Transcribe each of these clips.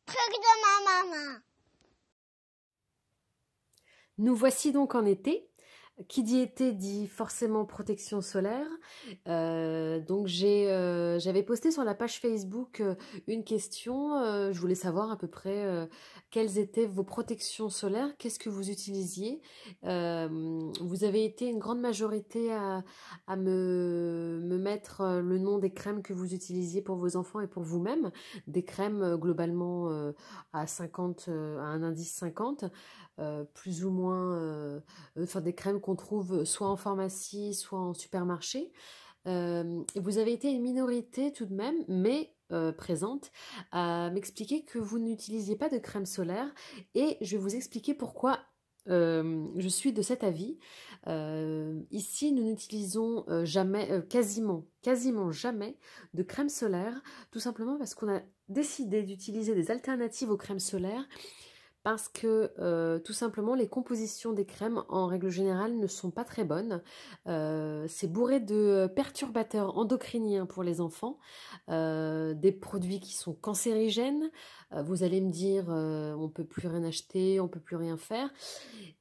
truc de ma maman. Nous voici donc en été. Qui dit été dit forcément protection solaire. Donc j'avais posté sur la page Facebook une question. Je voulais savoir à peu près quelles étaient vos protections solaires, qu'est-ce que vous utilisiez. Vous avez été une grande majorité à me mettre le nom des crèmes que vous utilisiez pour vos enfants et pour vous-même. Des crèmes globalement à 50, à un indice 50. Plus ou moins, enfin des crèmes qu'on trouve soit en pharmacie, soit en supermarché. Vous avez été une minorité tout de même, mais présente, à m'expliquer que vous n'utilisiez pas de crème solaire et je vais vous expliquer pourquoi je suis de cet avis. Ici, nous n'utilisons jamais, quasiment jamais de crème solaire, tout simplement parce qu'on a décidé d'utiliser des alternatives aux crèmes solaires parce que tout simplement les compositions des crèmes en règle générale ne sont pas très bonnes. C'est bourré de perturbateurs endocriniens pour les enfants, des produits qui sont cancérigènes. Vous allez me dire on peut plus rien acheter, on peut plus rien faire.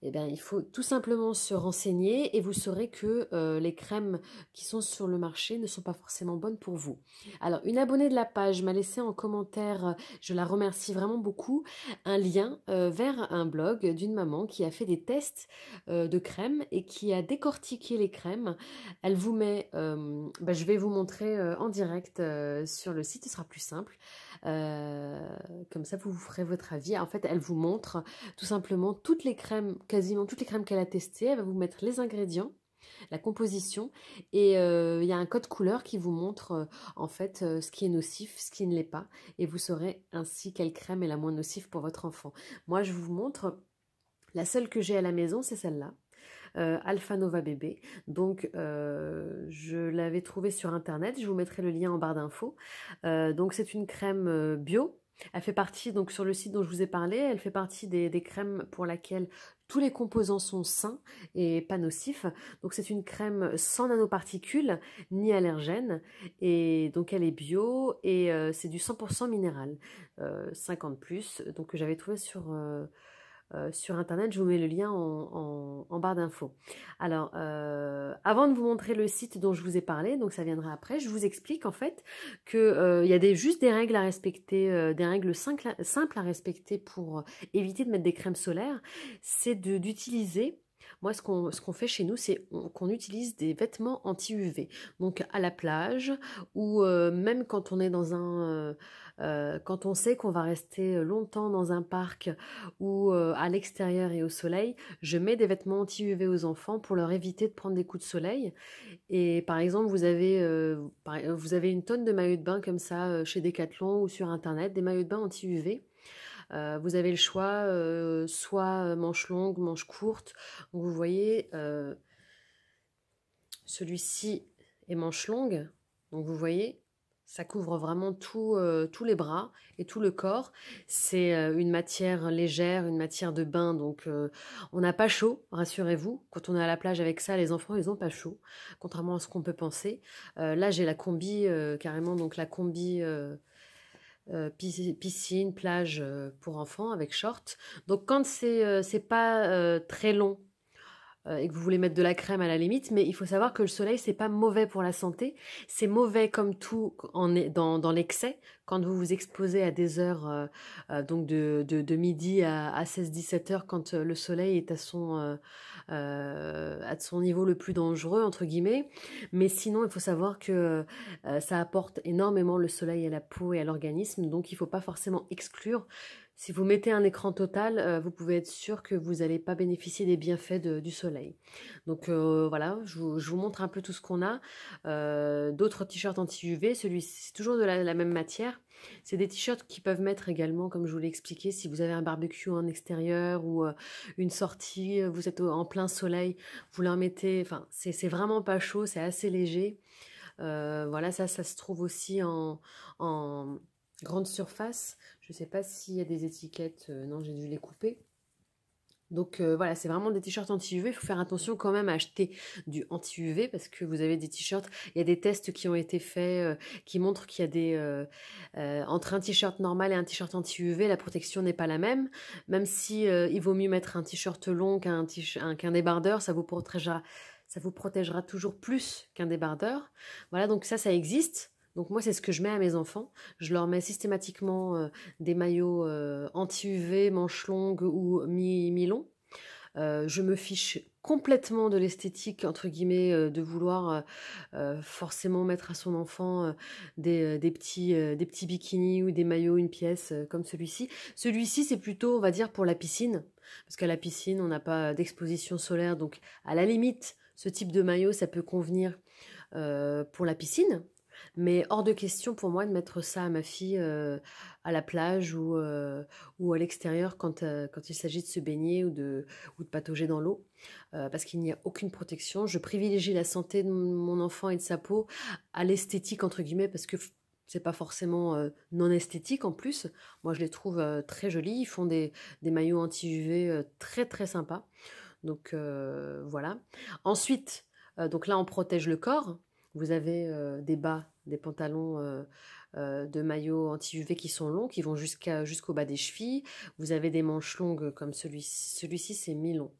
Eh bien, il faut tout simplement se renseigner et vous saurez que les crèmes qui sont sur le marché ne sont pas forcément bonnes pour vous. Alors, une abonnée de la page m'a laissé en commentaire, je la remercie vraiment beaucoup, un lien vers un blog d'une maman qui a fait des tests de crèmes et qui a décortiqué les crèmes. Elle vous met, je vais vous montrer en direct sur le site, ce sera plus simple. Comme ça, vous ferez votre avis. En fait, elle vous montre tout simplement toutes les crèmes, quasiment toutes les crèmes qu'elle a testées. Elle va vous mettre les ingrédients, la composition et il y a un code couleur qui vous montre en fait ce qui est nocif, ce qui ne l'est pas et vous saurez ainsi quelle crème est la moins nocive pour votre enfant. Moi je vous montre, la seule que j'ai à la maison c'est celle-là, Alpha Nova Bébé, donc je l'avais trouvée sur internet, je vous mettrai le lien en barre d'infos. Donc c'est une crème bio. Elle fait partie, donc sur le site dont je vous ai parlé, elle fait partie des crèmes pour laquelle tous les composants sont sains et pas nocifs. Donc c'est une crème sans nanoparticules ni allergènes et donc elle est bio et c'est du 100% minéral, 50 plus. Donc que j'avais trouvé sur internet, je vous mets le lien en barre d'infos. Alors, avant de vous montrer le site dont je vous ai parlé, donc ça viendra après, je vous explique en fait que il y a juste des règles à respecter, des règles simples à respecter pour éviter de mettre des crèmes solaires. C'est d'utiliser, moi ce qu'on fait chez nous, c'est qu'on utilise des vêtements anti-UV. Donc à la plage ou même quand on est dans quand on sait qu'on va rester longtemps dans un parc ou à l'extérieur et au soleil, je mets des vêtements anti-UV aux enfants pour leur éviter de prendre des coups de soleil. Et par exemple, vous avez une tonne de maillots de bain comme ça chez Decathlon ou sur internet, des maillots de bain anti-UV. Vous avez le choix, soit manche longue, manche courte. Donc vous voyez, celui-ci est manche longue. Donc vous voyez, ça couvre vraiment tous les bras et tout le corps. C'est une matière légère, une matière de bain. Donc on n'a pas chaud, rassurez-vous. Quand on est à la plage avec ça, les enfants, ils n'ont pas chaud. Contrairement à ce qu'on peut penser. Là, j'ai la combi, carrément, donc la combi... piscine, plage pour enfants avec short. Donc quand c'est pas très long et que vous voulez mettre de la crème à la limite, mais il faut savoir que le soleil c'est pas mauvais pour la santé, c'est mauvais comme tout dans l'excès quand vous vous exposez à des heures donc de midi à 16-17 heures quand le soleil est à son niveau le plus dangereux entre guillemets. Mais sinon il faut savoir que ça apporte énormément le soleil à la peau et à l'organisme, donc il faut pas forcément exclure. Si vous mettez un écran total, vous pouvez être sûr que vous n'allez pas bénéficier des bienfaits du soleil. Donc voilà, je vous montre un peu tout ce qu'on a. D'autres t-shirts anti-UV, celui-ci c'est toujours de la même matière. C'est des t-shirts qui peuvent mettre également, comme je vous l'ai expliqué, si vous avez un barbecue en extérieur ou une sortie, vous êtes en plein soleil, vous leur mettez, enfin c'est vraiment pas chaud, c'est assez léger. Voilà, ça se trouve aussi en grande surface. Je ne sais pas s'il y a des étiquettes. Non, j'ai dû les couper. Donc voilà, c'est vraiment des t-shirts anti-UV. Il faut faire attention quand même à acheter du anti-UV parce que vous avez des t-shirts. Il y a des tests qui ont été faits qui montrent qu'il y a entre un t-shirt normal et un t-shirt anti-UV, la protection n'est pas la même. Même si il vaut mieux mettre un t-shirt long qu'un débardeur, ça vous protégera toujours plus qu'un débardeur. Voilà, donc ça existe. Donc moi, c'est ce que je mets à mes enfants. Je leur mets systématiquement des maillots anti-UV, manches longues ou mi-long. Je me fiche complètement de l'esthétique, entre guillemets, de vouloir forcément mettre à son enfant des petits bikinis ou des maillots, une pièce comme celui-ci. Celui-ci, c'est plutôt, on va dire, pour la piscine. Parce qu'à la piscine, on n'a pas d'exposition solaire. Donc, à la limite, ce type de maillot, ça peut convenir pour la piscine. Mais hors de question pour moi de mettre ça à ma fille à la plage ou à l'extérieur quand il s'agit de se baigner ou de patauger dans l'eau, parce qu'il n'y a aucune protection. Je privilégie la santé de mon enfant et de sa peau à l'esthétique, entre guillemets, parce que c'est pas forcément non esthétique en plus. Moi, je les trouve très jolis. Ils font des maillots anti-UV très très sympas. Donc voilà. Ensuite, donc là, on protège le corps. Vous avez des bas, des pantalons de maillots anti-UV qui sont longs, qui vont jusqu'au bas des chevilles. Vous avez des manches longues comme celui-ci. Celui-ci, c'est mi-long.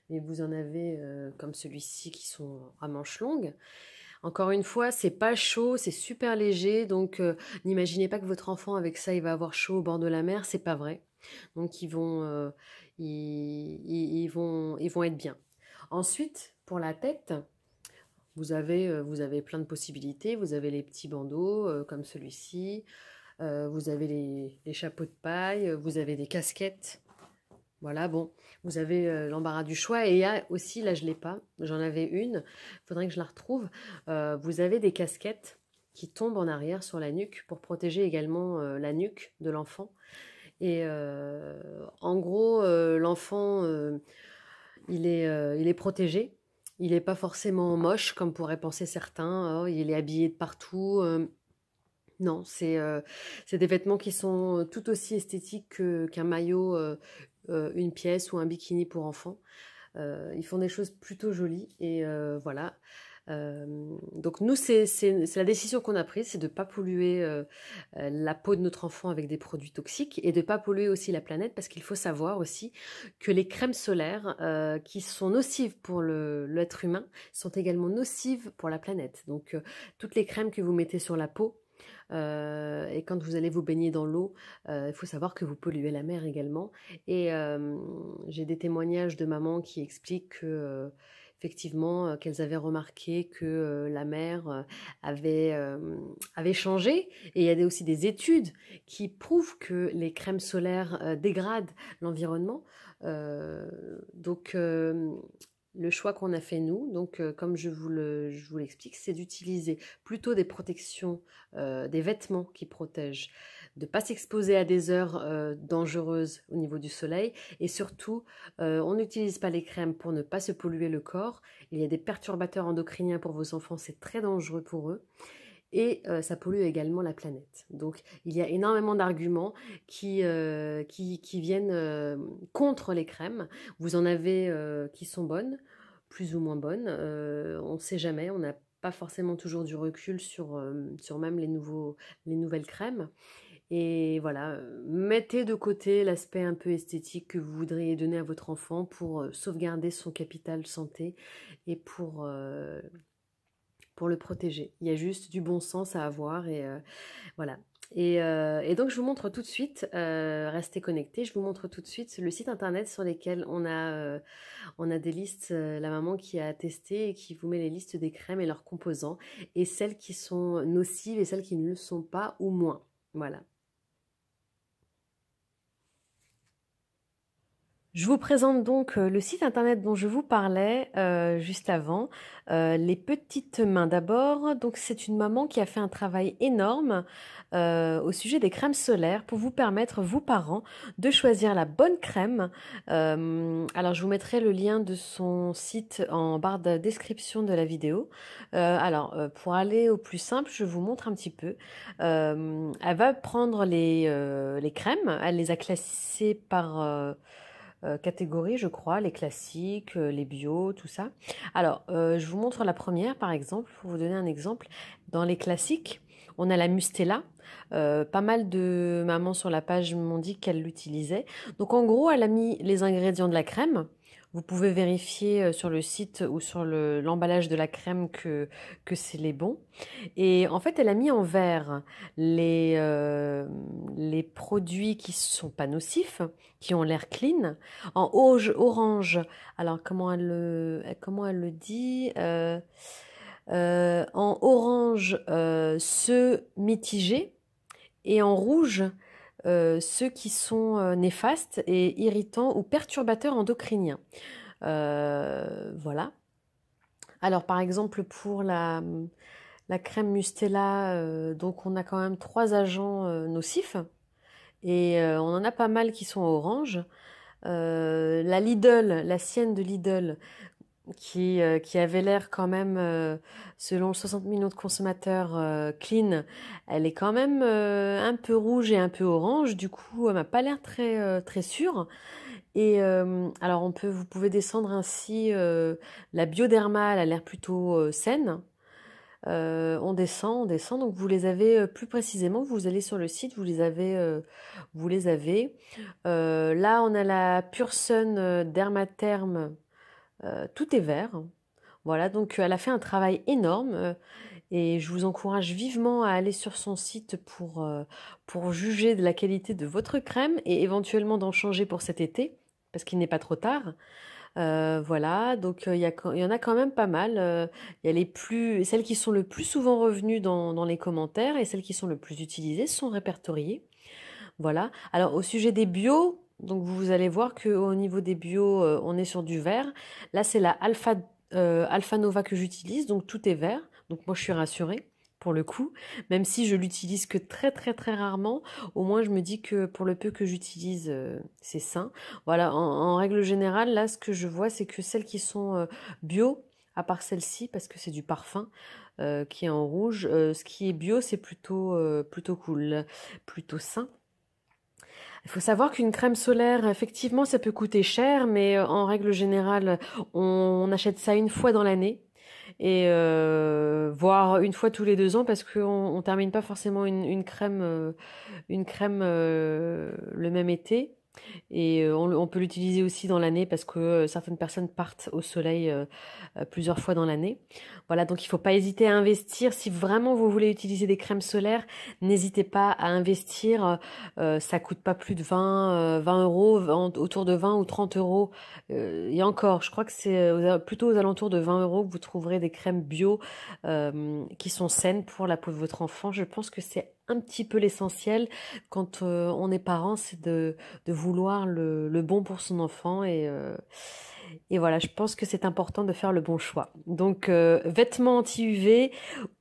Mais vous en avez comme celui-ci qui sont à manches longues. Encore une fois, c'est pas chaud, c'est super léger. Donc, n'imaginez pas que votre enfant, avec ça, il va avoir chaud au bord de la mer. C'est pas vrai. Donc, ils vont être bien. Ensuite, pour la tête, vous avez plein de possibilités. Vous avez les petits bandeaux comme celui-ci. Vous avez les chapeaux de paille. Vous avez des casquettes. Voilà, bon. Vous avez l'embarras du choix. Et il y a aussi, là je ne l'ai pas, j'en avais une. Il faudrait que je la retrouve. Vous avez des casquettes qui tombent en arrière sur la nuque pour protéger également la nuque de l'enfant. Et en gros, l'enfant, il est protégé. Il n'est pas forcément moche, comme pourraient penser certains. Oh, il est habillé de partout. Non, c'est des vêtements qui sont tout aussi esthétiques qu'un maillot, une pièce ou un bikini pour enfants. Ils font des choses plutôt jolies. Et voilà. Donc nous, c'est la décision qu'on a prise, c'est de ne pas polluer la peau de notre enfant avec des produits toxiques et de ne pas polluer aussi la planète, parce qu'il faut savoir aussi que les crèmes solaires qui sont nocives pour l'être humain sont également nocives pour la planète. Donc toutes les crèmes que vous mettez sur la peau, et quand vous allez vous baigner dans l'eau, il faut savoir que vous polluez la mer également. Et j'ai des témoignages de mamans qui expliquent que effectivement, qu'elles avaient remarqué que la mer avait changé. Et il y a aussi des études qui prouvent que les crèmes solaires dégradent l'environnement. Donc, le choix qu'on a fait nous, donc comme je vous l'explique, c'est d'utiliser plutôt des protections, des vêtements qui protègent, de ne pas s'exposer à des heures dangereuses au niveau du soleil, et surtout, on n'utilise pas les crèmes pour ne pas se polluer le corps. Il y a des perturbateurs endocriniens pour vos enfants, c'est très dangereux pour eux. Et ça pollue également la planète. Donc il y a énormément d'arguments qui viennent contre les crèmes. Vous en avez qui sont bonnes, plus ou moins bonnes. On ne sait jamais, on n'a pas forcément toujours du recul sur même les nouvelles crèmes. Et voilà, mettez de côté l'aspect un peu esthétique que vous voudriez donner à votre enfant pour sauvegarder son capital santé et pour le protéger. Il y a juste du bon sens à avoir et voilà. Et donc je vous montre tout de suite, restez connectés, je vous montre tout de suite le site internet sur lesquels on a des listes, la maman qui a testé et qui vous met les listes des crèmes et leurs composants, et celles qui sont nocives et celles qui ne le sont pas ou moins. Voilà. Je vous présente donc le site internet dont je vous parlais juste avant. Les petites mains d'abord. Donc c'est une maman qui a fait un travail énorme au sujet des crèmes solaires pour vous permettre, vous parents, de choisir la bonne crème. Alors je vous mettrai le lien de son site en barre de description de la vidéo. Pour aller au plus simple, je vous montre un petit peu. Elle va prendre les crèmes. Elle les a classées par catégories, je crois, les classiques, les bio, tout ça. Alors, je vous montre la première, par exemple, pour vous donner un exemple. Dans les classiques, on a la Mustela. Pas mal de mamans sur la page m'ont dit qu'elles l'utilisaient. Donc, en gros, elle a mis les ingrédients de la crème. Vous pouvez vérifier sur le site ou sur l'emballage de la crème que c'est les bons. Et en fait, elle a mis en vert les produits qui ne sont pas nocifs, qui ont l'air clean. En orange, alors comment elle le dit en orange, ceux mitigés. Et en rouge, ceux qui sont néfastes et irritants ou perturbateurs endocriniens. Voilà. Alors par exemple pour la crème Mustela, donc on a quand même 3 agents nocifs et on en a pas mal qui sont orange. La Lidl, la sienne de Lidl, qui avait l'air quand même, selon 60 millions de consommateurs, clean, elle est quand même un peu rouge et un peu orange, du coup elle m'a pas l'air très sûre. Et alors vous pouvez descendre ainsi, la Bioderma, elle a l'air plutôt saine. On descend, donc vous les avez plus précisément, vous allez sur le site, vous les avez. Là on a la Pure Sun Dermatherm, tout est vert. Voilà, donc elle a fait un travail énorme et je vous encourage vivement à aller sur son site pour juger de la qualité de votre crème et éventuellement d'en changer pour cet été, parce qu'il n'est pas trop tard. Voilà, donc il y en a quand même pas mal. Il y a celles qui sont le plus souvent revenues dans les commentaires et celles qui sont le plus utilisées sont répertoriées. Voilà. Alors au sujet des bio, donc vous allez voir qu'au niveau des bio, on est sur du vert. Là, c'est la Alpha Nova que j'utilise, donc tout est vert. Donc moi, je suis rassurée pour le coup, même si je l'utilise que très rarement. Au moins, je me dis que pour le peu que j'utilise, c'est sain. Voilà. En règle générale, là, ce que je vois, c'est que celles qui sont bio, à part celle-ci, parce que c'est du parfum qui est en rouge, ce qui est bio, c'est plutôt cool, plutôt sain. Il faut savoir qu'une crème solaire, effectivement, ça peut coûter cher, mais en règle générale, on achète ça une fois dans l'année et voire une fois tous les 2 ans parce qu'on termine pas forcément une crème le même été. Et on peut l'utiliser aussi dans l'année parce que certaines personnes partent au soleil plusieurs fois dans l'année. Voilà, donc il ne faut pas hésiter à investir. Si vraiment vous voulez utiliser des crèmes solaires, n'hésitez pas à investir. Ça coûte pas plus de 20 euros, autour de 20 ou 30 euros. Et encore, je crois que c'est plutôt aux alentours de 20 euros que vous trouverez des crèmes bio qui sont saines pour la peau de votre enfant. Je pense que c'est un petit peu l'essentiel quand on est parent, c'est de vouloir le bon pour son enfant et voilà, je pense que c'est important de faire le bon choix. Donc vêtements anti-UV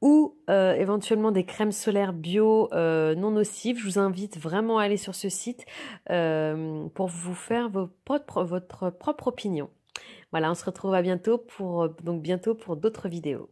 ou éventuellement des crèmes solaires bio non nocives. Je vous invite vraiment à aller sur ce site pour vous faire votre propre opinion. Voilà, on se retrouve à bientôt bientôt pour d'autres vidéos.